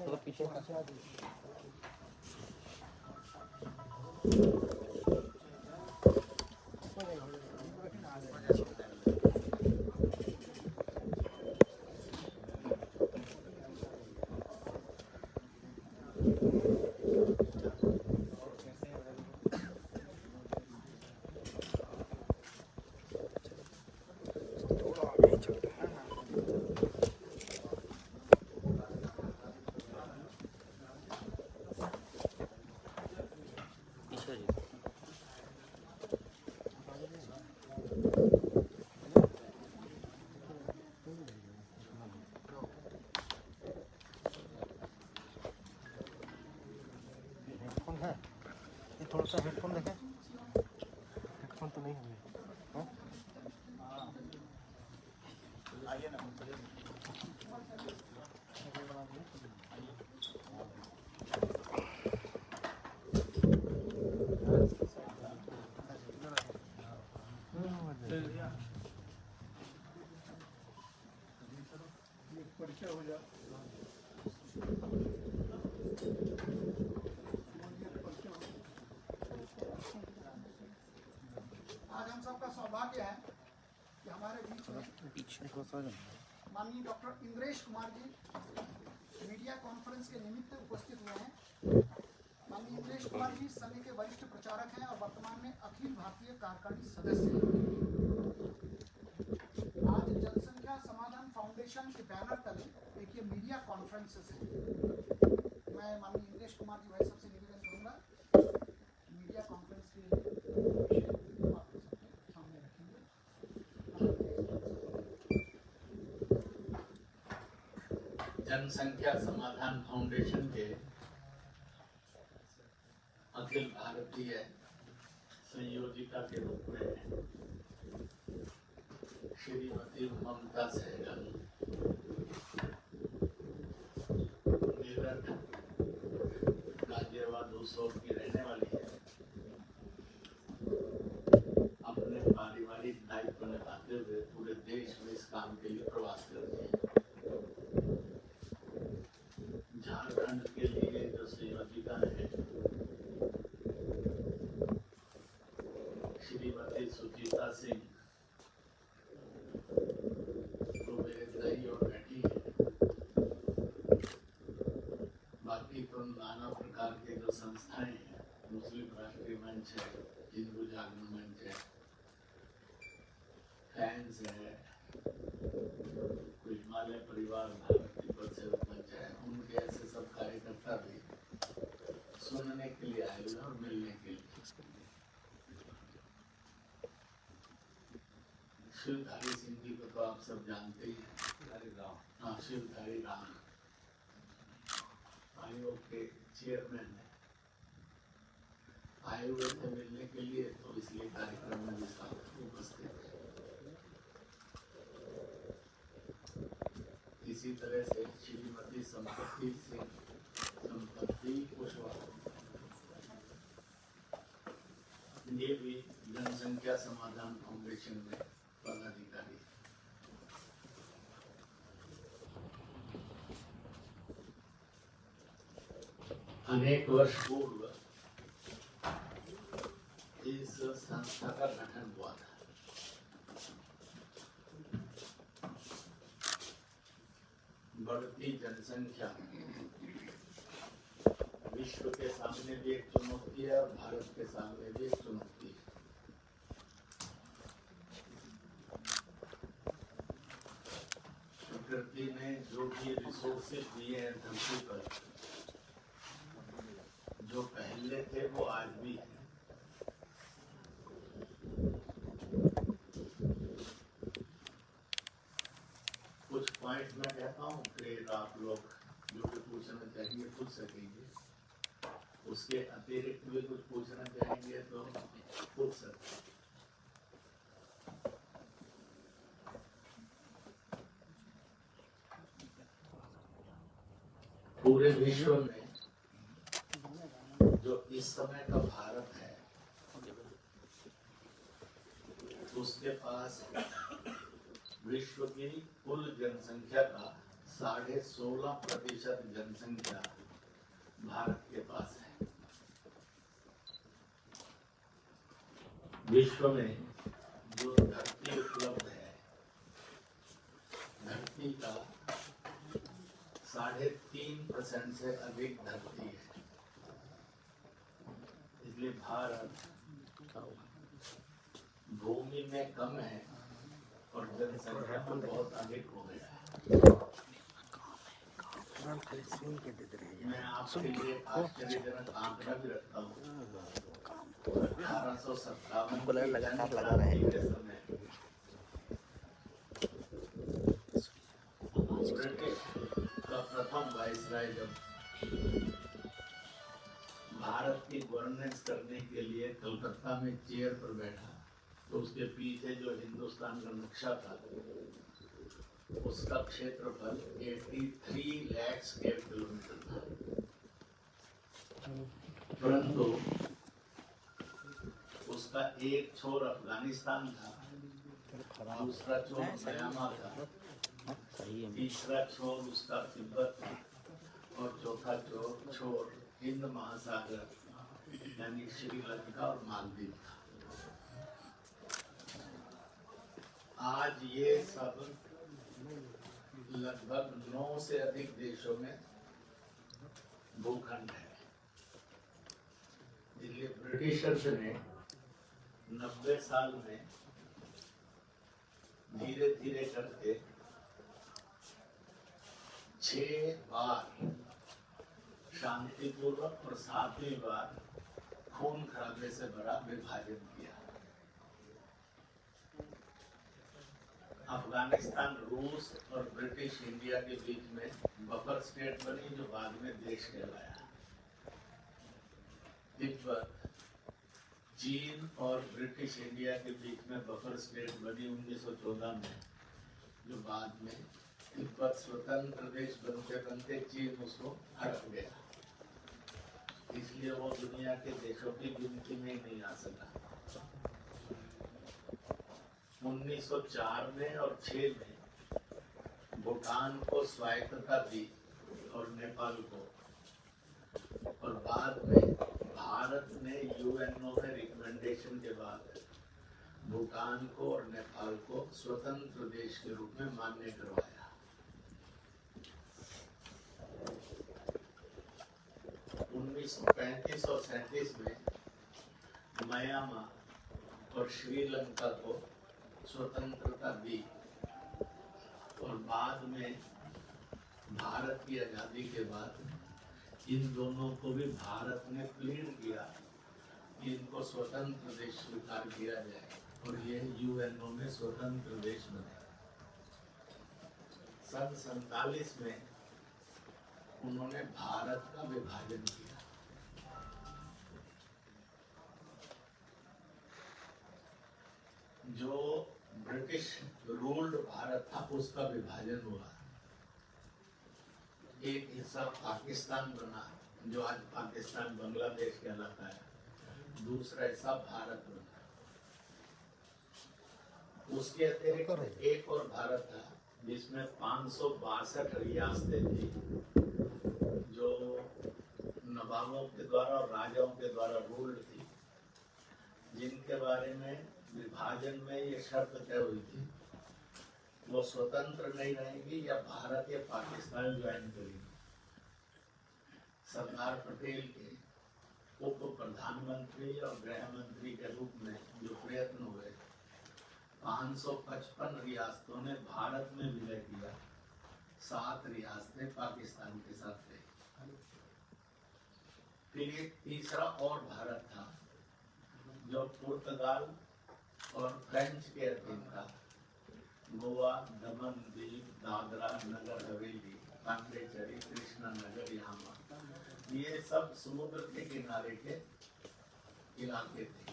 तो पीछे थोड़ा सा हेडफोन देखें। हेडफोन तो नहीं है। आइए ना। परिचय हो जाए। आज हम सबका सौभाग्य है कि हमारे बीच में माननीय doctor Indresh Kumar ji media conference के निमित्त उपस्थित हुए हैं। माननीय इंद्रेश कुमार जी सभी के वरिष्ठ प्रचारक हैं और वर्तमान में अखिल भारतीय कार्यकारिणी सदस्य हैं। आज जनसंख्या समाधान फाउंडेशन के बैनर तले एक ये मीडिया कॉन्फ्रेंसेस है। मैं माननीय इंद्रेश कुमार जी भाई सबसे निवेदन करूंगा मीडिया कॉन्फ्रेंस के सामने रखेंगे। जनसंख्या समाधान फाउंडेशन के अखिल भारतीय संयोजिका के रूप में श्रीमती ममता सहगल मेरठ गाजियाबाद उसोर की रहने वाली है। अपने पारिवारिक दायित्व निभाते हुए पूरे देश में इस काम के लिए प्रवास कर रही है। झारखंड के लिए जो संयोजिका है श्रीमती सुजीता सिंह तो मेरे दही और बेटी है। बाकी तो नाना प्रकार के जो संस्थाएं हैं, मुस्लिम राष्ट्रीय मंच है, हिंदू जागरण मंच है, फैंस है, कोई हिमालय परिवार भारत तिब्बत से मंच है, उनके ऐसे सब कार्यकर्ता भी सुनने के लिए आए हुए और मिलने के लिए। शिवधारी सिंह जी को तो आप सब जानते ही हैं। हाँ, शिवधारी राम आयोग के चेयरमैन है, आए हुए थे मिलने के लिए, तो इसलिए कार्यक्रम में भी साथ उपस्थित है। इसी तरह से श्रीमती संपत्ति कुशवाहा ये भी जनसंख्या समाधान फाउंडेशन में पदाधिकारी। अनेक वर्ष पूर्व इस संस्था का गठन हुआ था। बढ़ती जनसंख्या विश्व के सामने भी एक चुनौती है और भारत के सामने भी एक चुनौती है। प्रकृति ने जो भी रिसोर्सेज दिए हैं धरती पर, जो पहले थे वो आज भी है। कुछ पॉइंट मैं कहता हूँ, फिर आप लोग जो भी पूछना चाहेंगे पूछ सकेंगे। उसके अतिरिक्त भी कुछ पूछना चाहेंगे तो पूछ सकते हैं। पूरे विश्व में जो इस समय का भारत है उसके पास विश्व की कुल जनसंख्या का 16.5% जनसंख्या भारत के पास है। विश्व में जो धरती उपलब्ध है, धरती का 3.5% से अधिक धरती है। इसलिए भारत भूमि में कम है और जनसंख्या में बहुत अधिक हो गया है। मैं आपके लिए आश्चर्यजनक आंकड़ा भी रखता हूँ। 1857 के समय ब्रिटिश का प्रथम वाइसराय जब भारत की गवर्नेंस करने के लिए कलकत्ता में चेयर पर बैठा, तो उसके पीछे जो हिंदुस्तान का नक्शा था, उसका क्षेत्रफल 83 लाख स्क्वायर किलोमीटर था। परंतु उसका एक छोर अफगानिस्तान था, दूसरा छोर म्यांमार था, तीसरा छोर उसका तिब्बत था और चौथा छोर हिंद महासागर यानी श्रीलंका और मालदीव था। आज ये सब लगभग 9 से अधिक देशों में भूखंड है। इसलिए ब्रिटिशर्स ने 90 साल में धीरे धीरे करके 6 बार शांतिपूर्वक और 7वीं बार खून खराबे से भरा विभाजन किया। अफगानिस्तान रूस और ब्रिटिश इंडिया के बीच में बफर स्टेट बनी, जो बाद में देश कहलाया। तिब्बत चीन और ब्रिटिश इंडिया के बीच में बफर स्टेट बनी 1914 में, जो बाद में तिब्बत स्वतंत्र देश बनते बनते चीन उसको हड़प गया। इसलिए वो दुनिया के देशों की गिनती में नहीं आ सका। 1904 में और 6 में भूटान को स्वायत्तता दी और नेपाल को, और बाद में भारत ने यूएनओ में रिकमेंडेशन के बाद भूटान को और नेपाल को स्वतंत्र देश के रूप में मान्य करवाया। 1935 और 37 में म्यांमार और श्रीलंका को स्वतंत्रता दी, और बाद में भारत की आजादी के बाद इन दोनों को भी भारत ने प्लीड किया कि इनको स्वतंत्र देश स्वीकार किया जाए, और ये यूएनओ में स्वतंत्र देश बने। सन 47 में उन्होंने भारत का विभाजन किया। जो ब्रिटिश रूल्ड भारत था उसका विभाजन हुआ। एक हिस्सा पाकिस्तान बना, जो आज पाकिस्तान बांग्लादेश कहलाता है, दूसरा हिस्सा भारत बना। उसके अतिरिक्त एक और भारत था जिसमें 562 रियासतें थी, जो नवाबों के द्वारा और राजाओं के द्वारा रूल्ड थी, जिनके बारे में विभाजन में ये शर्त तय हुई थी वो स्वतंत्र नहीं रहेगी या भारत या पाकिस्तान ज्वाइन करेगी। सरदार पटेल के उप प्रधानमंत्री और गृह मंत्री के रूप में जो प्रयत्न हुए, 555 रियासतों ने भारत में विलय किया, 7 रियासतें पाकिस्तान के साथ रही। फिर एक तीसरा और भारत था जो पुर्तगाल और फ्रेंच के अधीन था। गोवा, दमन, दीव, दादरा, नगर हवेली, पांडिचेरी, कृष्णा नगर, यहाँ ये सब समुद्र के किनारे के इलाके थे।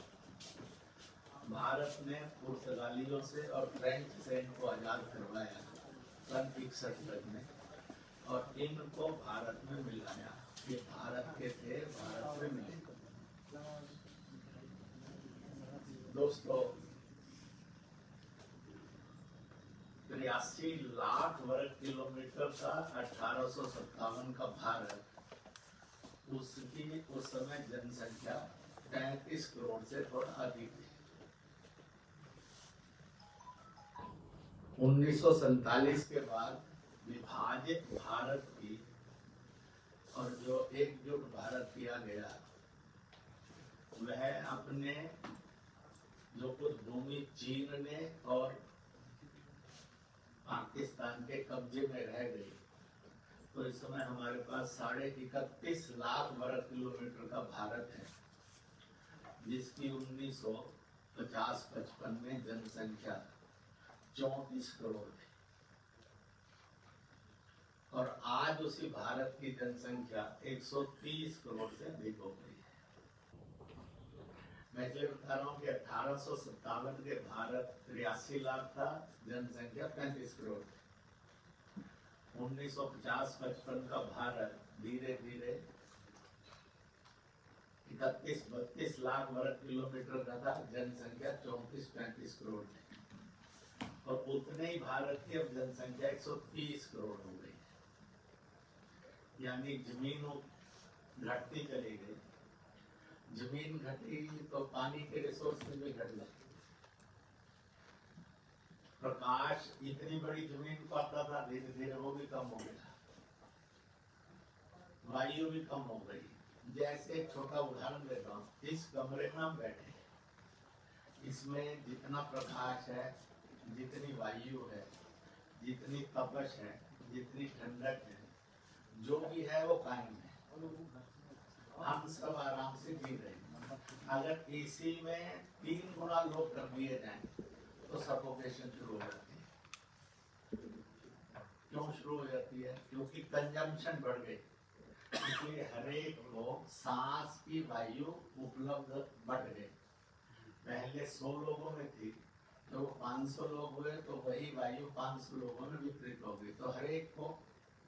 भारत ने पुर्तगालियों से और फ्रेंच से इनको आजाद करवाया सन 61 में, और इनको भारत में मिलाया। ये भारत के थे, भारत में मिले। दोस्तों, 83 लाख वर्ग किलोमीटर का 1857 का भारत, उसकी उस समय जनसंख्या 35 करोड़ से थोड़ा अधिक थी। 1947 के बाद विभाजित भारत की और जो एकजुट भारत किया गया, वह अपने जो कुछ भूमि चीन ने और पाकिस्तान के कब्जे में रह गई, तो इस समय हमारे पास 31.5 लाख वर्ग किलोमीटर का भारत है, जिसकी 1950-55 में जनसंख्या 34 करोड़ थी और आज उसी भारत की जनसंख्या 130 करोड़ से अधिक हो गई है। मैं इसलिए बता रहा हूँ कि 1857 के भारत 83 लाख था, जनसंख्या 35 करोड़ थी। 1950-55 का भारत धीरे धीरे 31-32 लाख वर्ग किलोमीटर का था, जनसंख्या 34-35 करोड़ थी और उतने ही भारत की अब जनसंख्या 130 करोड़ हो गई, यानी जमीन घटती चली गई। जमीन घटी तो पानी के रिसोर्सेज भी घट गए। प्रकाश इतनी बड़ी जमीन पर आता था, धीरे धीरे वो भी कम हो गया, वायु भी कम हो गई। जैसे एक छोटा उदाहरण देता हूँ, इस कमरे में हम बैठे, इसमें जितना प्रकाश है, जितनी वायु है, जितनी तपश है, जितनी ठंडक है, जो भी है वो कायम है। हम सब आराम से जी रहे हैं। अगर एसी में 3 गुना लोग कर दिए जाएं तो सफोकेशन शुरू हो जाती है। क्यों शुरू हो जाती है? क्योंकि कंजम्पशन बढ़ गई, इसलिए हरेक को सांस की वायु उपलब्ध बढ़ गई। पहले 100 लोगों में थी, तो 500 लोग हुए तो वही वायु 500 लोगों में वितरित हो गई, तो हरेक को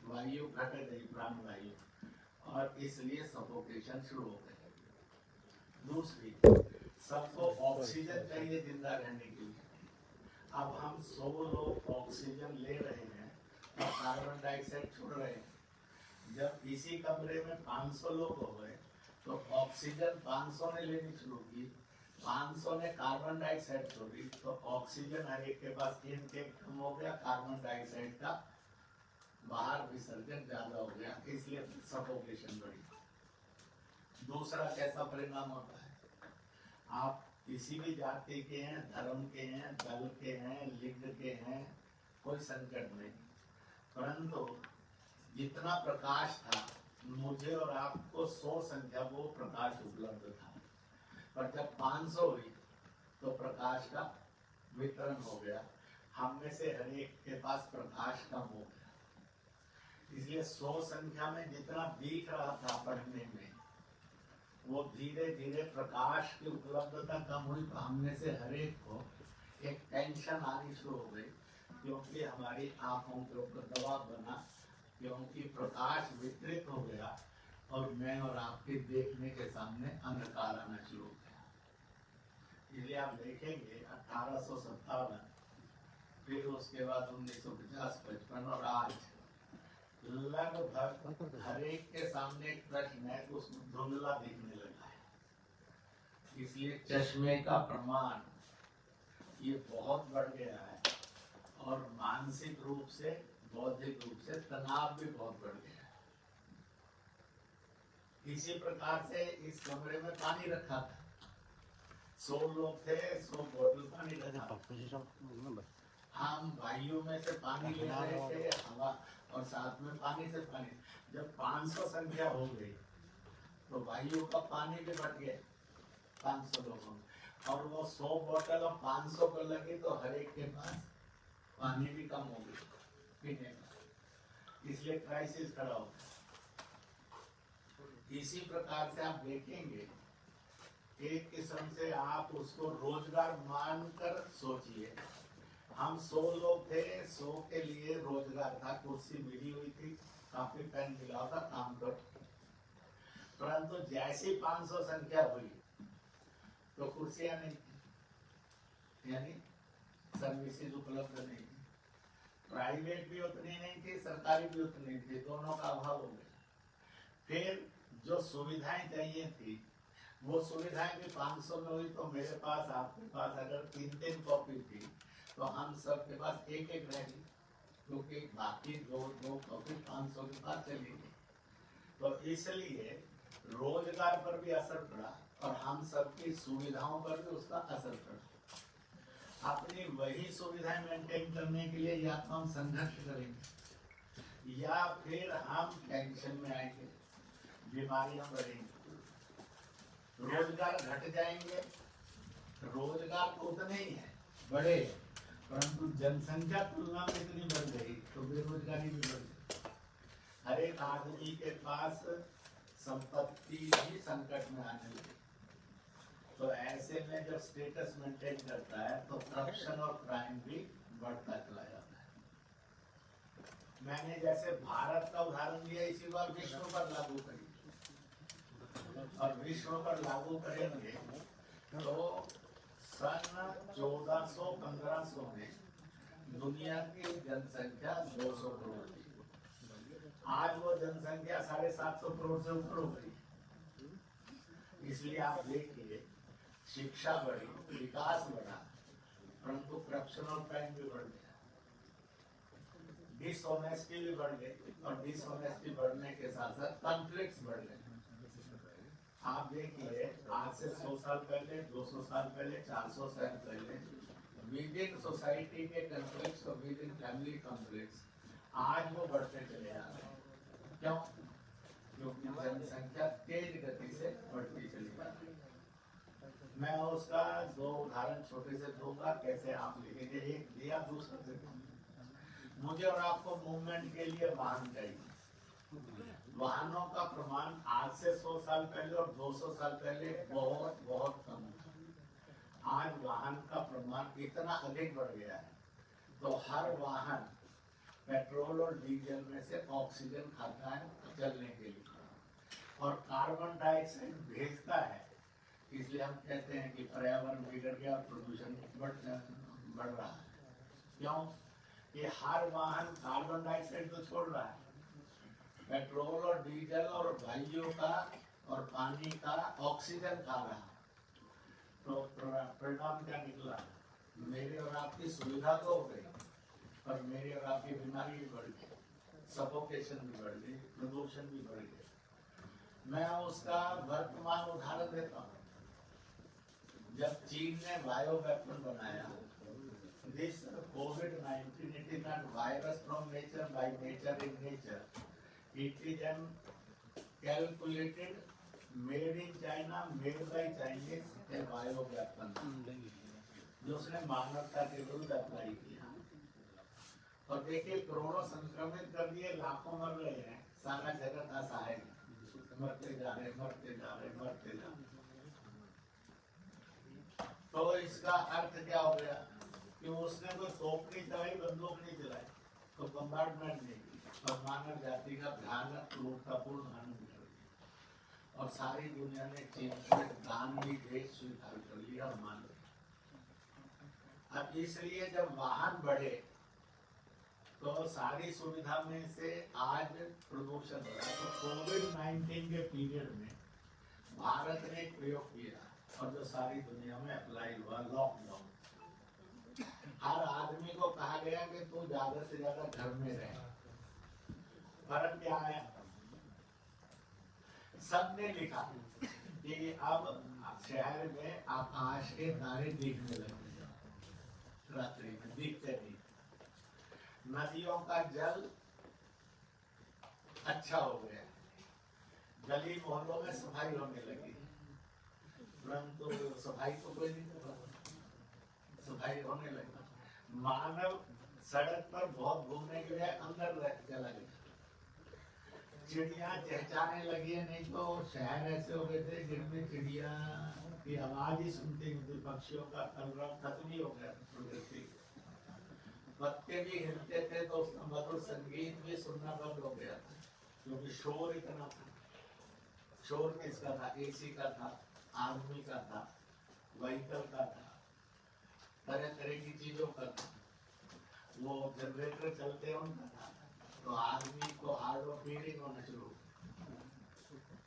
वायु घट गई, प्राण वायु, और इसलिए सफोकेशन शुरू हो गई। दूसरी, सबको ऑक्सीजन चाहिए जिंदा रहने के लिए। अब हम 100 लोग ऑक्सीजन ले रहे हैं और कार्बन डाइऑक्साइड छोड़ रहे हैं। जब इसी कमरे में 500 लोग हो गए तो ऑक्सीजन 500 ने लेनी शुरू की, 500 ने कार्बन डाइऑक्साइड छोड़ी, तो ऑक्सीजन हर एक के पास इनटेक कम हो गया, कार्बन डाइऑक्साइड का बाहर विसर्जन ज्यादा हो गया, इसलिए सफोकेशन बढ़ी। दूसरा कैसा परिणाम होता है? आप किसी भी जाति के हैं, धर्म के हैं, दल के हैं, लिंग के हैं, कोई संकट नहीं, परंतु जितना प्रकाश था, मुझे और आपको 100 संख्या वो प्रकाश उपलब्ध था, पर जब 500 हुई तो प्रकाश का वितरण हो गया, हम में से हर एक के पास प्रकाश कम हो गया। इसलिए 100 संख्या में जितना दिख रहा था पढ़ने में, वो धीरे धीरे प्रकाश की उपलब्धता कम हुई, तो हमने से हर एक को एक टेंशन आनी शुरू हो गई, क्योंकि हमारी आंखों के ऊपर दबाव बना, क्योंकि प्रकाश वितरित हो गया और मैं और आपके देखने के सामने अंधकार आना शुरू हो गया। इसलिए आप देखेंगे 1857, फिर उसके बाद 1950-55 और आज लगभग हर एक के सामने एक प्रश्न है, उसमें धुंधला दिखने लगा है। इसलिए चश्मे का प्रमाण ये बहुत बढ़ गया है और मानसिक रूप से, बौद्धिक रूप से तनाव भी बहुत बढ़ गया है। इसी प्रकार से इस कमरे में पानी रखा था, 100 लोग थे, 100 बोतल पानी रखा। हम वायु में से पानी ले रहे थे, हवा और साथ में पानी से पानी। जब 500 संख्या हो गई तो वायु का पानी भी बढ़ गया 500 लोगों में, और वो 100 बोतल और 500 को लगी तो हर एक के पास पानी भी कम हो गई पीने का, इसलिए क्राइसिस खड़ा हो गया। इसी प्रकार से आप देखेंगे, एक किस्म से आप उसको रोजगार मानकर सोचिए। हम 100 लोग थे, 100 के लिए रोजगार था, कुर्सी मिली हुई थी, काफी पेन मिला था, काम कर। परंतु जैसी 500 संख्या हुई तो कुर्सियां नहीं थी, यानी सर्विसेज उपलब्ध नहीं थी। प्राइवेट भी उतनी नहीं थी, सरकारी भी उतनी नहीं थी, दोनों का अभाव हो गया। फिर जो सुविधाएं चाहिए थी वो सुविधाएं भी 500 में हुई, तो मेरे पास आपके पास अगर 3 कॉपी थी तो हम सब के पास एक रह गई, क्योंकि बाकी दो कॉपी 500 के पास चली गई। तो इसलिए रोजगार पर भी असर पड़ा और हम सबकी सुविधाओं पर भी उसका असर पड़ा। अपनी वही सुविधाएं मेंटेन करने के लिए या तो हम संघर्ष करेंगे या फिर हम टेंशन में आएंगे, बीमारियां बढ़ेंगी, रोजगार घट जाएंगे। रोजगार तो उतने ही है, बड़े, परंतु जनसंख्या तुलना में इतनी बढ़ गई तो बेरोजगारी भी बढ़ गई। हर एक आदमी के पास संपत्ति भी संकट में आने लगी। तो ऐसे में जब स्टेटस मेंटेन करता है तो करप्शन और क्राइम भी बढ़ता चला जाता है। मैंने जैसे भारत का उदाहरण दिया, इसी बार विश्व पर लागू करेंगे और विश्व पर लागू करेंगे तो सन 1400-1500 में दुनिया की जनसंख्या 200 करोड़ थी। आज वो जनसंख्या 750 करोड़ से ऊपर हो गई। इसलिए आप देखिए, शिक्षा बढ़ी, विकास बढ़ा, परंतु करप्शन और क्राइम भी बढ़ गया, डिसऑनेस्टी भी बढ़ गई और डिसऑनेस्टी बढ़ने के साथ साथ कॉन्फ्लिक्ट्स बढ़ गए। आप देखिए, आज से 100 साल पहले, 200 साल पहले, 400 साल पहले विद इन सोसाइटी के कॉन्फ्लिक्ट्स और विद इन फैमिली कॉन्फ्लिक्ट्स आज वो बढ़ते चले जा रहे हैं। क्यों? क्योंकि जनसंख्या तेज गति से बढ़ती चली जा रही है। मैं उसका 2 उदाहरण छोटे से दूंगा, कैसे आप लिखेंगे। एक दिया, दूसरा देखो। मुझे और आपको मूवमेंट के लिए वाहन चाहिए। वाहनों का प्रमाण आज से 100 साल पहले और 200 साल पहले बहुत बहुत कम था। आज वाहन का प्रमाण इतना अधिक बढ़ गया है, तो हर वाहन पेट्रोल और डीजल में से ऑक्सीजन खाता है चलने के लिए और कार्बन डाइऑक्साइड भेजता है। इसलिए हम कहते हैं कि पर्यावरण बिगड़ गया और प्रदूषण बढ़ रहा है। क्यों? ये हर वाहन कार्बन डाइऑक्साइड तो छोड़ रहा है, पेट्रोल और डीजल और वायु का और पानी का ऑक्सीजन खा रहा है। तो परिणाम क्या निकला? मेरे और आपकी सुविधा तो हो गई, पर मेरी और आपकी बीमारी भी बढ़ गई, सफोकेशन भी बढ़ गई, प्रदूषण भी बढ़ गया। मैं उसका वर्तमान उदाहरण देता हूँ। जब चीन ने बायो वेपन बनाया, this COVID-19, it is not virus from nature, by nature in nature. It is an calculated, made in China, made by Chinese, a bio weapon, जो उसने मानवता के विरुद्ध अप्लाई किया। और देखिए, करोड़ों संक्रमित कर दिए, लाखों मर रहे हैं, सारा जगत असहाय, मरते जा रहे, मरते जा रहे, मरते जा रहे। तो इसका अर्थ क्या हो गया कि उसने कोई तोप नहीं चलाई, बंदूक नहीं चलाई, तो बम्बार्डमेंट नहीं की, और मानव जाति का भयानक क्रूरतापूर्ण हानि कर दी और सारी दुनिया ने चीन को गांधी देश स्वीकार कर लिया और मान लिया। अब इसलिए जब वाहन बढ़े तो सारी सुविधा में से आज प्रदूषण बढ़ा। तो कोविड-19 के पीरियड में भारत ने एक प्रयोग किया और जो सारी दुनिया में अप्लाई हुआ, लॉकडाउन। हर आदमी को कहा गया कि तू ज्यादा से ज्यादा घर में रहे। फर्क क्या है? सबने लिखा कि अब शहर में आकाश के तारे दिखने लगे, रात्रि में दिखते नहीं, नदियों का जल अच्छा हो गया, गली मोहल्लों में सफाई होने लगी, परंतु सफाई तो कोई नहीं कर रहा, सफाई होने लगी। मानव सड़क पर बहुत घूमने के लिए अंदर चला गया, चिड़िया चहचहाने लगी है। नहीं तो शहर ऐसे हो गए थे जिनमें चिड़िया की आवाज ही सुनते थे, पक्षियों का कलरव खत्म ही हो गया, प्रकृति पत्ते भी हिलते थे तो उसका मधुर संगीत भी सुनना बंद हो गया था, क्योंकि शोर इतना था। शोर किसका था? एसी का था, आदमी का था, व्हीकल का था, तरह तरह की चीजों का था। वो जनरेटर चलते हैं उनका था, तो आदमी को हार्ट ऑफ बीटिंग होना शुरू।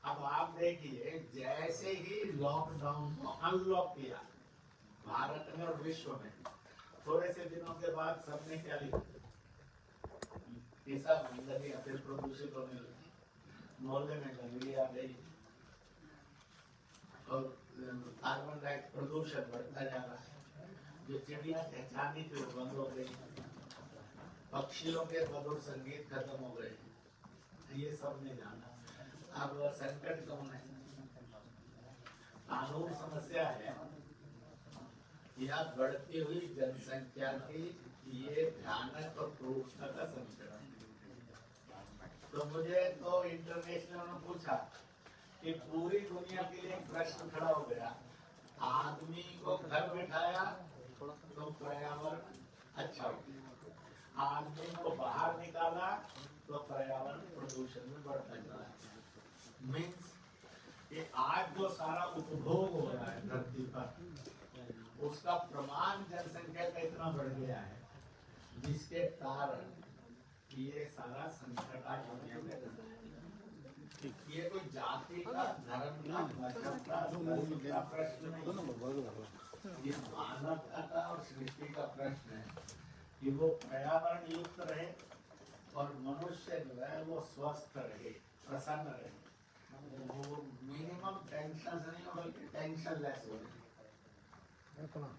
अब आप देखिए जैसे ही लॉकडाउन को अनलॉक किया भारत में और विश्व में, थोड़े से दिनों के बाद सबने क्या लिखा, ये सब गंदगी फिर प्रदूषित होने लगी, मोहल्ले में गंदगी आ गई और कार्बन डाइऑक्साइड प्रदूषण बढ़ता जा रहा है। जो चिड़िया चहचहाती थी वो बंद हो गई, पक्षियों के मधुर संगीत खत्म हो गए, ये सब ने जाना। अब संकट कौन है? कानून समस्या है या बढ़ती हुई जनसंख्या की ये भयानक और क्रूरता का संकट? तो मुझे तो इंटरनेशनल ने पूछा कि पूरी दुनिया के लिए एक प्रश्न खड़ा हो गया, आदमी को घर बिठाया तो पर्यावरण अच्छा हो गया, आदमी को बाहर निकाला तो पर्यावरण प्रदूषण में बढ़ता जा रहा है। मीन्स कि आज जो सारा उपभोग हो रहा है धरती पर, उसका प्रमाण जनसंख्या का इतना बढ़ गया है जिसके कारण ये सारा संकट आज दुनिया में बना है। ये कोई जाति का, धर्म का, मजहब का, धर्म का प्रश्न नहीं, ये मानवता का और सृष्टि का प्रश्न है कि वो पर्यावरण युक्त रहे और मनुष्य जो है वो स्वस्थ रहे, प्रसन्न रहे, वो मिनिमम टेंशन नहीं हो बल्कि टेंशन लेस हो रहे।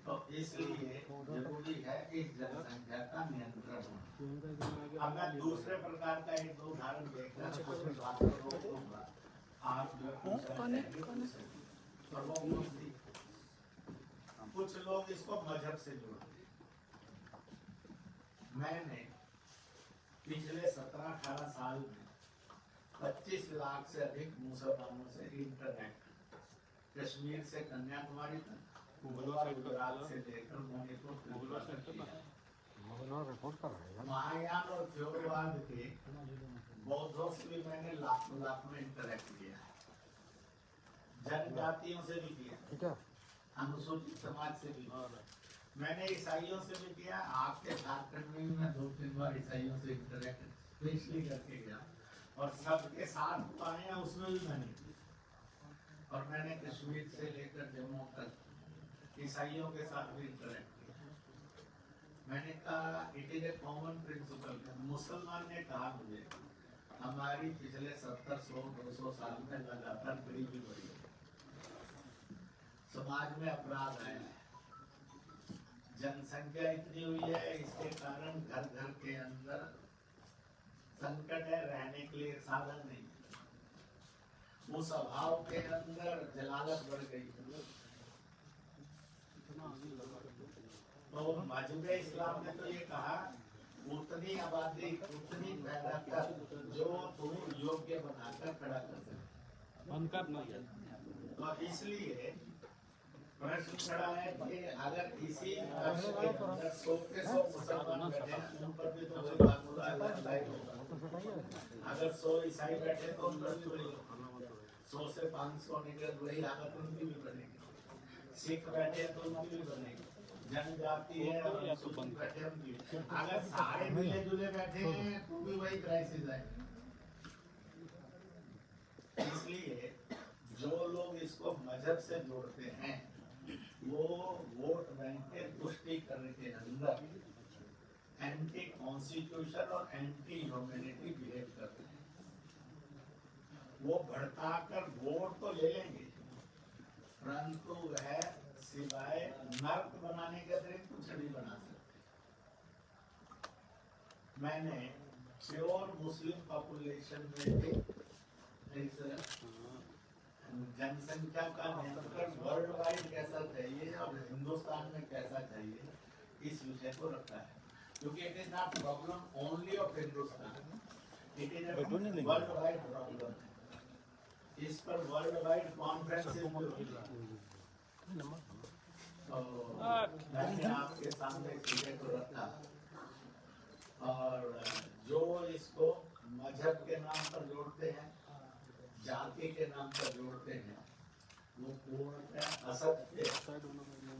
तो इसलिए जरूरी है इस जनसंख्या का नियंत्रण होना। अब मैं दूसरे प्रकार का एक दो उदाहरण देखना रोकूंगा, आप जो और वो मुस्लिम, कुछ लोग इसको मजहब से जोड़ते। मैंने पिछले 17-18 साल में 25 लाख से अधिक मुसलमानों से इंटरनेट, कश्मीर से कन्याकुमारी तक, गुजरात से लेकर मणिपुर, महायान और थ्योरवाद के बौद्धों से भी मैंने लाखों में इंटरेक्ट किया है, जनजातियों से भी किया, अनुसूचित समाज से भी, मैंने ईसाइयों से भी किया। आपके झारखंड में मैं 2-3 बार ईसाइयों से इंटरेक्ट स्पेशली करके गया और सबके साथ पाए उसमें भी मैंने, और मैंने कश्मीर से लेकर जम्मू तक ईसाइयों के साथ भी इंटरेक्ट किया। मैंने कहा it is a common principle. मुसलमान ने कहा मुझे हमारी पिछले 70-100-200 साल में लगातार गरीबी बढ़ी है, समाज में अपराध आया है, जनसंख्या इतनी हुई है, इसके कारण घर घर के अंदर संकट है, रहने के लिए साधन नहीं, उस अभाव के अंदर जलालत बढ़ गई। तो मजहब इस्लाम ने तो ये कहा उतनी आबादी उतनी पैदा कर जो तुम योग्य बनाकर खड़ा कर सके। तो इसलिए प्रश्न खड़ा है कि अगर इसी वर्ष के अंदर 100 के 100 मुसलमान बैठे उन पर भी तो वही बात होगा, अगर 100 ईसाई बैठे तो उन पर भी वही, 100 से 500 निकल वही हालत उनकी भी बनेगी, सिख बैठे तो उनकी भी बनेगी, जनजाति है और बैठे उनकी, अगर सारे मिले जुले बैठे हैं तो भी वही क्राइसिस है। इसलिए जो लोग इसको मजहब से जोड़ते हैं वो वोट बैंक के तुष्टीकरण के अंदर एंटी कॉन्स्टिट्यूशन और एंटी ह्यूमैनिटी बिहेव करते हैं। वो भड़काकर वोट तो ले लेंगे परंतु वह सिवाय नर्क बनाने के अतिरिक्त कुछ नहीं बना सकते। मैंने प्योर मुस्लिम पॉपुलेशन में भी जनसंख्या का नियंत्रण वर्ल्ड वाइड कैसा चाहिए और हिंदुस्तान में कैसा चाहिए इस विषय को रखा है, क्योंकि it is not problem only of Hindustan, it is world wide problem. इस पर वर्ल्ड वाइड कॉन्फ्रेंसेस मैंने आपके सामने विषय को रखा और जो इसको मजहब के नाम पर जोड़ते हैं, जाति के नाम पर जोड़ते हैं, वो पूर्णतः असत्य,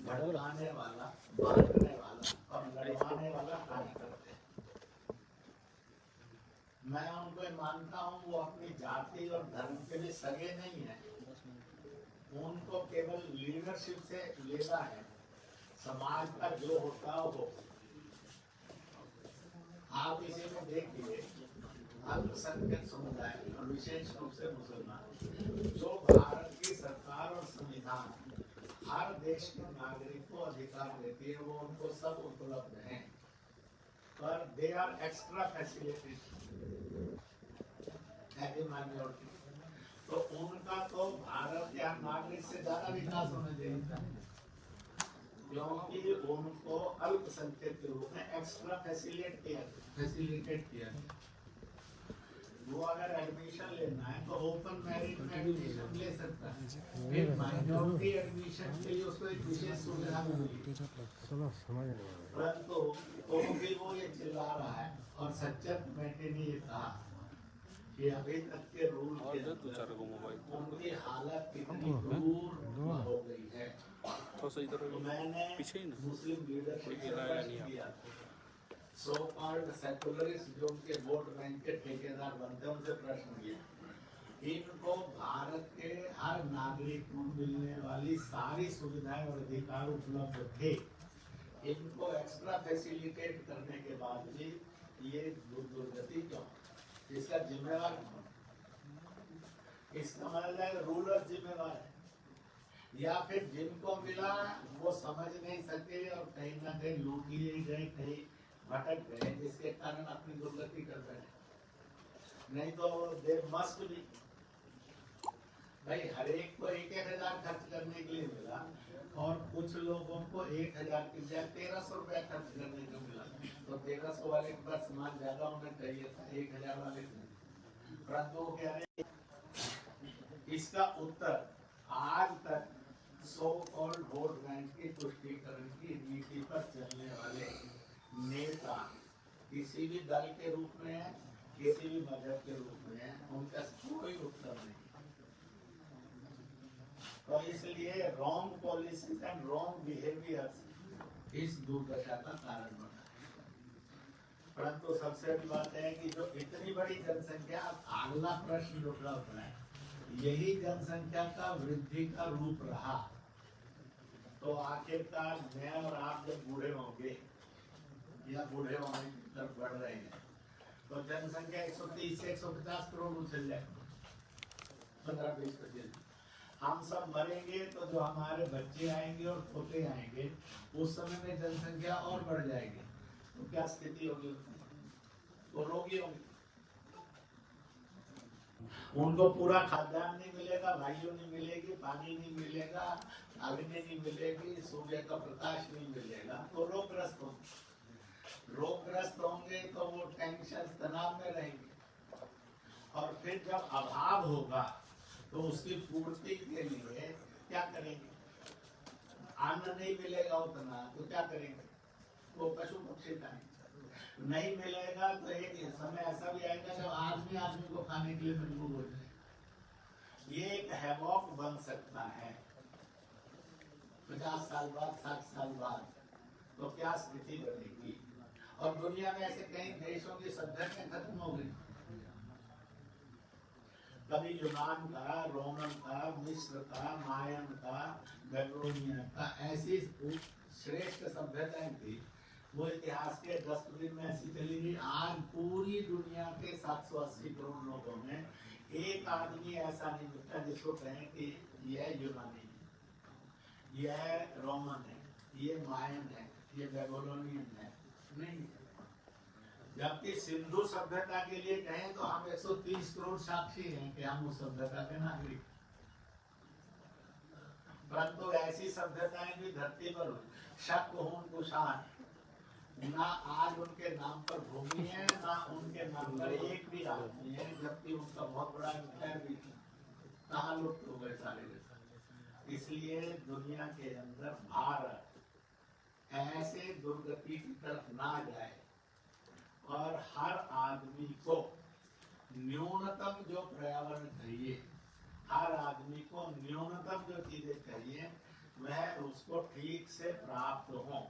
भड़काने वाला, बांटने वाला और लड़वाने वाला कार्य करते हैं। मैं उनको मानता हूँ वो अपनी जाति और धर्म के लिए सगे नहीं है, उनको केवल लीडरशिप से लेना है, समाज का जो होता हो। आप इसी में देखिए अल्पसंख्यक समुदाय और विशेष रूप से मुसलमान, जो भारत की सरकार और संविधान हर देश के नागरिक को अधिकार देती है, वो उनको सब उपलब्ध हैं, पर they are extra facilities as a minority. तो उनका तो भारत के नागरिक से ज्यादा विकास होना चाहिए, क्योंकि उनको अल्पसंख्यक के रूप में एक्स्ट्रा फैसिलिटेट किया। वो अगर एडमिशन लेना है तो ओपन मेरिट में एडमिशन ले सकता है, फिर माइनॉरिटी एडमिशन के लिए उसको एक विशेष सुविधा मिली, परंतु तो भी वो ये चिल्ला रहा है। और सच्चर कमेटी ने ये कहा कि अभी तक के रूल के अंदर उनकी हालत कितनी दूर हो गई है। तो मैंने मुस्लिम लीडरशिप से प्रश्न किया, सो कॉल्ड सेकुलरिस्ट जो उनके वोट बैंक के ठेकेदार बनते हैं, उनसे प्रश्न किया, इनको भारत के हर नागरिक को मिलने वाली सारी सुविधाएं और अधिकार उपलब्ध थे, इनको एक्स्ट्रा फैसिलिटेट करने के बाद भी ये दुर्गति क्यों? इसका जिम्मेवार कौन? इसका मतलब रूलर जिम्मेवार है, या फिर जिनको मिला वो समझ नहीं सके और कहीं ना कहीं लूट लिए गए, कहीं भटक गए, जिसके कारण अपनी दुर्गति कर रहे। नहीं तो दे मस्ट भी, भाई हर एक को 1,000 खर्च करने के लिए मिला और कुछ लोगों को 1,000 की बजाय 1,300 रुपया खर्च करने को मिला, तो 1,300 वाले के पास सामान ज्यादा होना चाहिए था 1,000 वाले से। परंतु वो कह रहे इसका उत्तर आज तक सो कॉल्ड वोट बैंक की पुष्टिकरण की नीति पर चलने वाले नेता किसी भी दल के रूप में है, किसी भी मजहब के रूप में है, उनका कोई उत्तर नहीं। तो इसलिए wrong policies and wrong behaviours इस दुर्दशा का कारण बना है। परंतु सबसे बड़ी बात है कि जो इतनी बड़ी जनसंख्या, अगला प्रश्न जो उठा है, यही जनसंख्या का वृद्धि का रूप रहा, तो आखिरकार मैं और आप जब बूढ़े होंगे या बूढ़े होने की तरफ बढ़ रहे हैं, तो जनसंख्या 130 से 150 करोड़ उछल जाएगी, 15-20%। हम सब मरेंगे तो जो हमारे बच्चे आएंगे और पोते आएंगे, उस समय में जनसंख्या और बढ़ जाएगी, तो क्या स्थिति होगी? वो रोगी होंगे, उनको पूरा खाद्यान्न नहीं मिलेगा, वायु नहीं मिलेगी, पानी नहीं मिलेगा, अग्नि नहीं मिलेगी, सूर्य का प्रकाश नहीं मिलेगा, तो रोगग्रस्त होंगे। रोगग्रस्त होंगे तो वो टेंशन, तनाव में रहेंगे, और फिर जब अभाव होगा तो उसकी पूर्ति के लिए क्या करेंगे? अन्न नहीं मिलेगा उतना तो क्या करेंगे? वो पशु पक्षी खाएंगे। नहीं मिलेगा तो एक समय ऐसा भी आएगा जब आदमी आदमी को खाने के लिए मजबूर हो जाए। ये एक हैवॉक बन सकता है 50 साल बाद, 60 साल बाद, तो क्या स्थिति बनेगी? और दुनिया में ऐसे कई देशों की सभ्यता खत्म हो गई। कभी यूनान का, रोमन का, मिस्र का, मायन का, बेबीलोनिया का, ऐसी श्रेष्ठ सभ्यताएं थी, वो इतिहास के डस्टबिन में ऐसी चली गई। आज पूरी दुनिया के 780 करोड़ लोगों में एक आदमी ऐसा नहीं मिलता जिसको कहें कि यह यूनानी है, यह रोमन है, ये मायन है, ये बेबीलोनियन है, नहीं। जबकि सिंधु सभ्यता के लिए कहें तो हम 130 करोड़ साक्षी हैं कि हम उस सभ्यता के नागरिक। परंतु ऐसी सभ्यताएं भी धरती पर शक हूं कुशान, ना आज उनके नाम पर भूमि है, ना उनके नाम पर एक भी आदमी है, जबकि उनका बहुत बड़ा इंपैयर भी कहाँ लुप्त हो गए सारे के सारे। इसलिए दुनिया के अंदर भारत ऐसे दुर्गति की तरफ ना जाए, और हर आदमी को न्यूनतम जो पर्यावरण चाहिए, हर आदमी को न्यूनतम जो चीजें चाहिए, वह उसको ठीक से प्राप्त हो।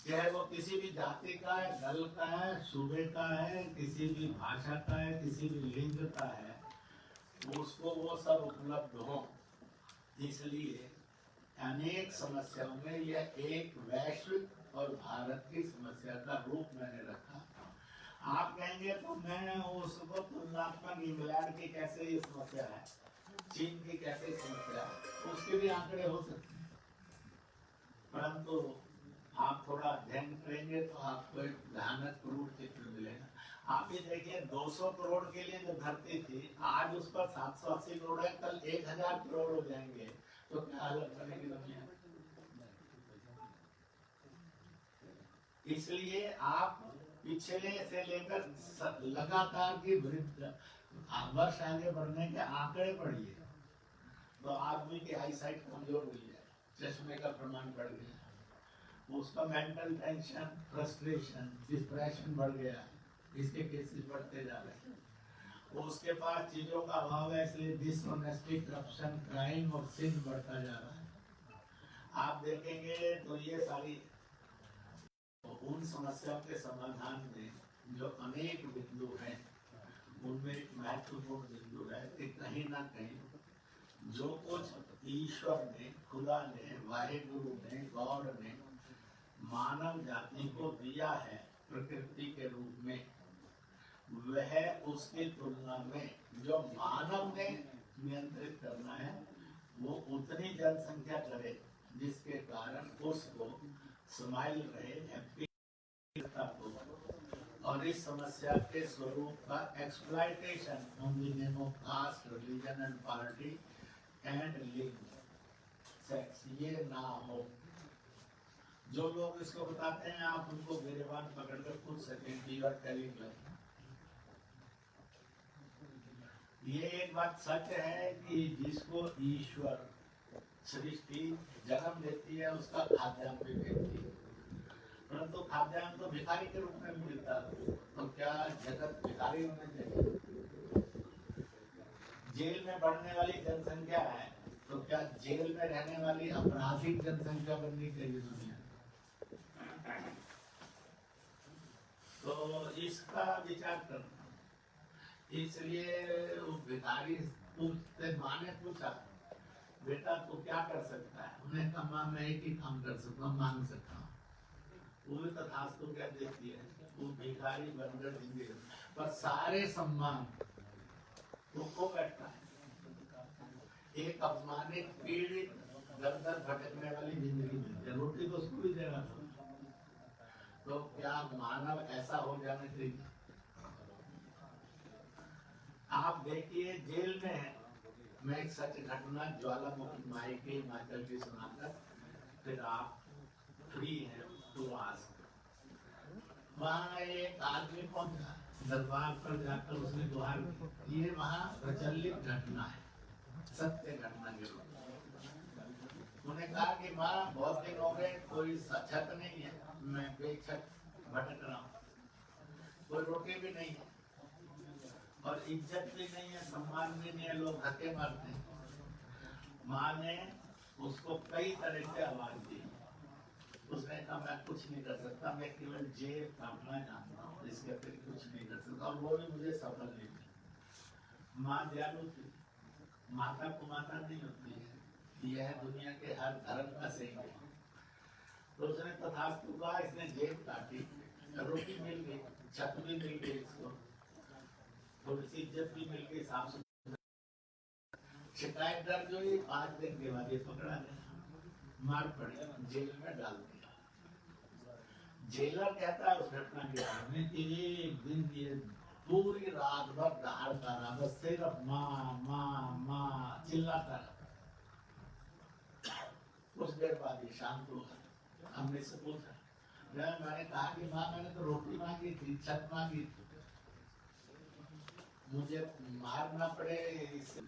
चाहे वो किसी भी जाति का है, दल का है, सूबे का है, किसी भी भाषा का है, किसी भी लिंग का है, उसको वो सब उपलब्ध हो। इसलिए अनेक समस्याओं में यह एक वैश्विक और भारत की समस्या का रूप मैंने रखा। आप कहेंगे तो मैं उसको तुलनात्मक इंग्लैंड की कैसे ये समस्या है, चीन की कैसे समस्या है, उसके भी आंकड़े हो सकते हैं, परंतु आप थोड़ा अध्ययन करेंगे तो आपको एक भयानक क्रूर चित्र मिलेगा। आप ये देखिए 200 करोड़ के लिए जो धरती थी, आज उस पर 780 करोड़ है, कल 1000 करोड़ हो जाएंगे, तो क्या हालत बनेगी दुनिया। इसलिए आप पिछले से लेकर लगातार की वृद्धि वर्ष आगे बढ़ने के आंकड़े पढ़िए, तो आदमी की आई साइट कमजोर हुई है, चश्मे का प्रमाण बढ़ गया, उसका मेंटल टेंशन, फ्रस्ट्रेशन, डिप्रेशन बढ़ गया, इसके केसेस बढ़ते जा रहे हैं। उसके पास चीजों का अभाव है, इसलिए डिसऑनेस्टी, करप्शन, क्राइम और सिन बढ़ता जा रहा है। आप देखेंगे तो ये सारी उन समस्याओं के समाधान में जो अनेक बिंदु हैं, उनमें एक महत्वपूर्ण बिंदु है कि कहीं ना कहीं जो कुछ ईश्वर ने, खुदा ने, वाहेगुरु ने, गॉड ने मानव जाति को दिया है प्रकृति के रूप में, वह उसकी तुलना में जो मानव ने नियंत्रित करना है, वो उतनी जनसंख्या करे जिसके कारण उसको स्माइल रहे, हैप्पी हो, और इस समस्या के स्वरूप का exploitation on the name of caste, religion and party and लिंग, सेक्स, ये ना हो। जो लोग इसको बताते हैं, आप उनको गिरबान पकड़कर पूछ सकें कि यू आर टेलिंग लाइक। ये एक बात सच है कि जिसको ईश्वर सृष्टि जन्म देती है, उसका खाद्यान्न भी देती है, परंतु खाद्यान्न तो भिखारी के रूप में मिलता है। तो क्या जगत भिखारी होने चाहिए? जेल में बढ़ने वाली जनसंख्या है, तो क्या जेल में रहने वाली आपराधिक जनसंख्या बननी चाहिए दुनिया? तो इसका विचार करना। इसलिए वो भिखारी पूछते, माँ ने पूछा, बेटा तू क्या कर सकता है? उन्होंने कहा माँ मैं एक ही काम कर सकता हूँ, मांग सकता हूँ। वो भी तथास्तु कह देती है, वो भिखारी बनकर जिंदगी, पर सारे सम्मान वो खो बैठता है। एक अपमानित, पीड़ित, दर दर भटकने वाली जिंदगी मिलती है, रोटी तो उसको भी देना था। तो क्या मानव ऐसा हो जाना चाहिए? आप देखिए जेल में है, मैं एक सच घटना ज्वालामुखी माई के हिमाचल की सुनाकर फिर आप फ्री हैं तो आस्क। वहाँ एक आदमी पहुंचा, दरबार पर जाकर उसने गुहार की। ये वहाँ प्रचलित घटना है, सत्य घटना के रूप में। उन्हें कहा कि माँ बहुत दिन हो गए, कोई छत नहीं है, मैं बेछत भटक रहा हूँ, कोई रोटी भी नहीं है और इज्जत भी नहीं है, सम्मान भी नहीं है, लोग धक्के मारते हैं। माँ ने उसको कई तरह से आवाज दी। उसने कहा मैं कुछ नहीं कर सकता, मैं केवल जेल काटना जानता हूँ, इसके फिर कुछ नहीं कर सकता, और वो भी मुझे सफल नहीं मिली। माँ दयालु थी, माता को माता नहीं होती है, यह दुनिया के हर धर्म का सही है। तो उसने तथास्तु कहा, इसने जेब काटी, रोटी मिल गई, छत भी मिल गई, इसको थोड़ी सी इज्जत भी मिल गई, साफ सुथरा। शिकायत दर्ज हुई, 5 दिन के बाद ये पकड़ा गया, मार पड़ी, जेल में डाल दिया। जेलर कहता है उस घटना के बारे में कि एक दिन ये पूरी रात भर दहाड़ता रहा, बस सिर्फ माँ माँ माँ चिल्लाता रहा। कुछ देर बाद ये शांत हुआ। हमने इससे पूछा, मैंने कहा कि माँ मैंने तो रोटी मांगी थी, छत मांगी थी, मुझे मारना पड़े इससे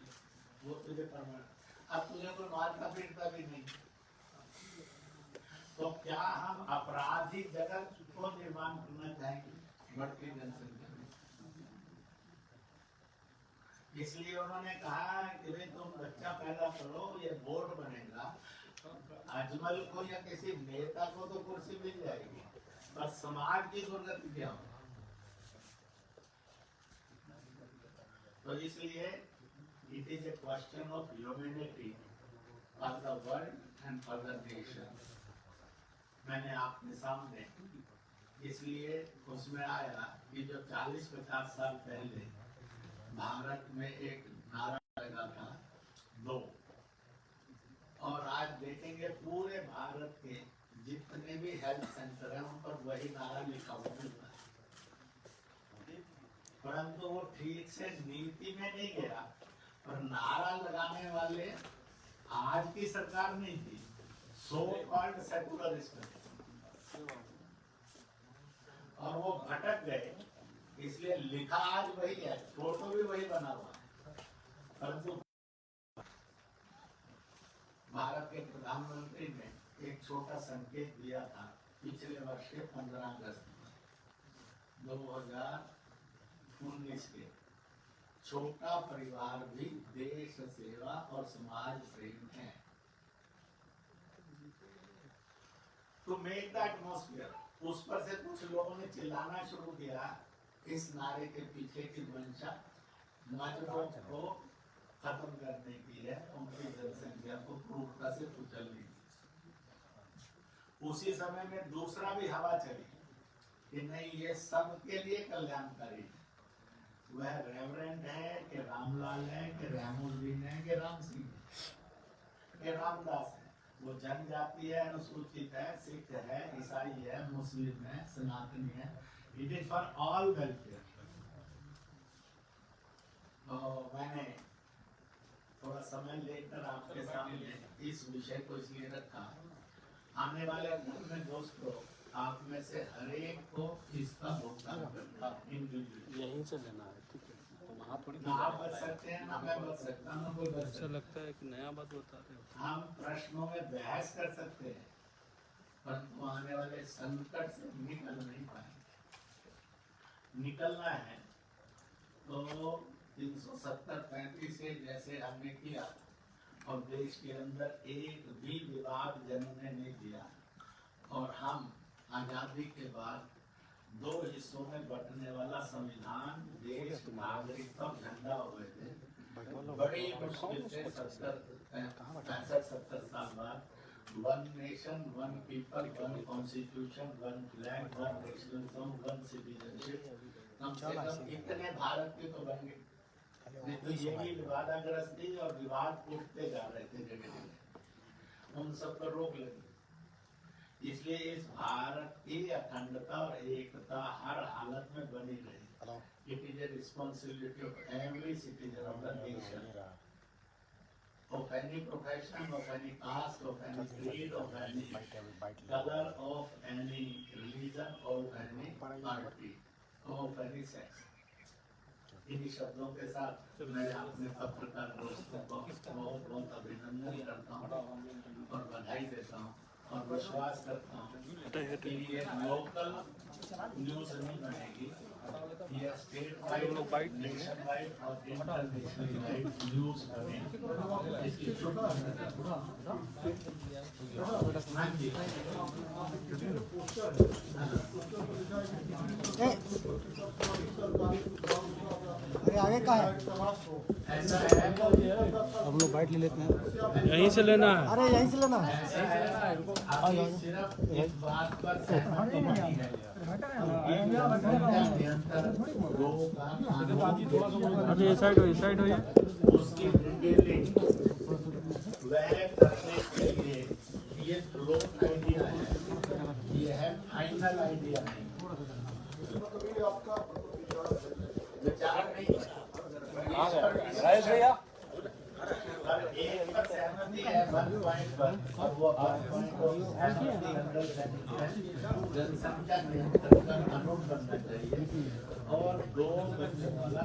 वो तुझे प्रमाण, अब तुझे कोई मारता पीटता भी नहीं, तो क्या हम आपराधिक जगत को निर्माण करना चाहेंगे बढ़ती जनसंख्या में? इसलिए उन्होंने कहा कि भाई तुम बच्चा पैदा करो, ये बोर्ड बनेगा, अजमल को या किसी नेता को तो कुर्सी मिल जाएगी, समाज की दुर्गति क्या हो। तो इसलिए it is A question of humanity for the world and for the nation. मैंने आपके सामने इसलिए उसमें आया कि जो 40-50 साल पहले भारत में एक नारा लगा था नो, और आज देखेंगे पूरे भारत के जितने भी हेल्थ सेंटर हैं उन पर वही नारा लिखा हुआ मिलता है, परंतु वो ठीक से नीति में नहीं गया। और नारा लगाने वाले आज की सरकार नहीं थी, सो कॉल्ड सेकुलरिस्ट, और वो भटक गए, इसलिए लिखा आज वही है, फोटो भी वही बना हुआ है। परंतु भारत के प्रधानमंत्री ने एक छोटा संकेत दिया था पिछले वर्ष के 15 अगस्त 2019 के, छोटा परिवार भी देश सेवा और समाज प्रेम है। टू मेक द एटमॉस्फेयर, उस पर से कुछ लोगों ने चिल्लाना शुरू किया। इस नारे के पीछे की मंशा मजदूरों को खत्म करने की है, उनकी जनसंख्या को क्रूरता से कुचलने की। उसी समय में दूसरा भी हवा चली कि नहीं, ये सबके लिए कल्याणकारी है। वह रेवरेंड है कि रामलाल है कि रामुद्दीन है कि राम सिंह है कि रामदास है, वो जनजाति है, अनुसूचित है, सिख है, ईसाई है, मुस्लिम है, सनातनी है, it is for all welfare. तो मैंने थोड़ा समय लेकर आपके सामने इस विषय को इसलिए रखा, आने वाले दिन में दोस्तों आप में से हर एक को इसका भुगतान करना यहीं से लेना है, ठीक है? तो वहाँ थोड़ी ना आप बच सकते हैं, ना मैं बच सकता, ना कोई बच ऐसा सकता। लगता है कि नया बात बता रहे हो। हम प्रश्नों में बहस कर सकते हैं, परंतु आने वाले संकट से निकल नहीं पाएंगे। निकलना है तो 370-35 से जैसे हमने किया, और देश के अंदर एक भी विवाद जन्मने नहीं दिया, और हम आजादी के बाद 2 हिस्सों में बंटने वाला संविधान, देश, नागरिकता, झंडा हो गए थे। बड़ी मुश्किल से 65-70 साल बाद one nation, one people, one constitution, one flag, one nationalism, one citizenship, कम से कम इतने भारत के तो बन गए। नहीं तो ये भी विवादाग्रस्त थी और विवाद उठते जा रहे थे जगह जगह, उन सब पर रोक लगी। इसलिए इस भारत की अखंडता और एकता हर हालत में बनी रहे। It is a responsibility of every citizen of the nation, of any profession, of any caste, of any creed, of any color, of any religion, of any party, of any sex. इन्हीं शब्दों के साथ मैं अपने पत्रकार दोस्तों को बहुत बहुत अभिनंदन करता हूँ और बधाई देता हूँ, और विश्वास करता हूँ कि ये लोकल न्यूज नहीं बनेगी, ये स्टेट वाइड, नेशन वाइड और इंटरनेशनल वाइड न्यूज बनेगी। इसकी हाँ जी, अरे आगे का है, ऐसा है हम लोग बाइट ले लेते हैं, यहीं से लेना है। अरे यहीं से लेना है। ऐसा है, अभी सिर्फ इस बात पर सहमति नहीं है, अभी ये साइड हो ये उसकी डिटेलिंग वह करने के लिए ये फ्लोट आइडिया है, ये है फाइनल आइडिया नहीं, विचार नहीं है। पर एक पर सहमति है 1 पॉइंट पर, और वो 1 पॉइंट को सहमति अंडरस्टैंडिंग है, जनसंख्या नियंत्रण का कानून बनना चाहिए और 2 बच्चों वाला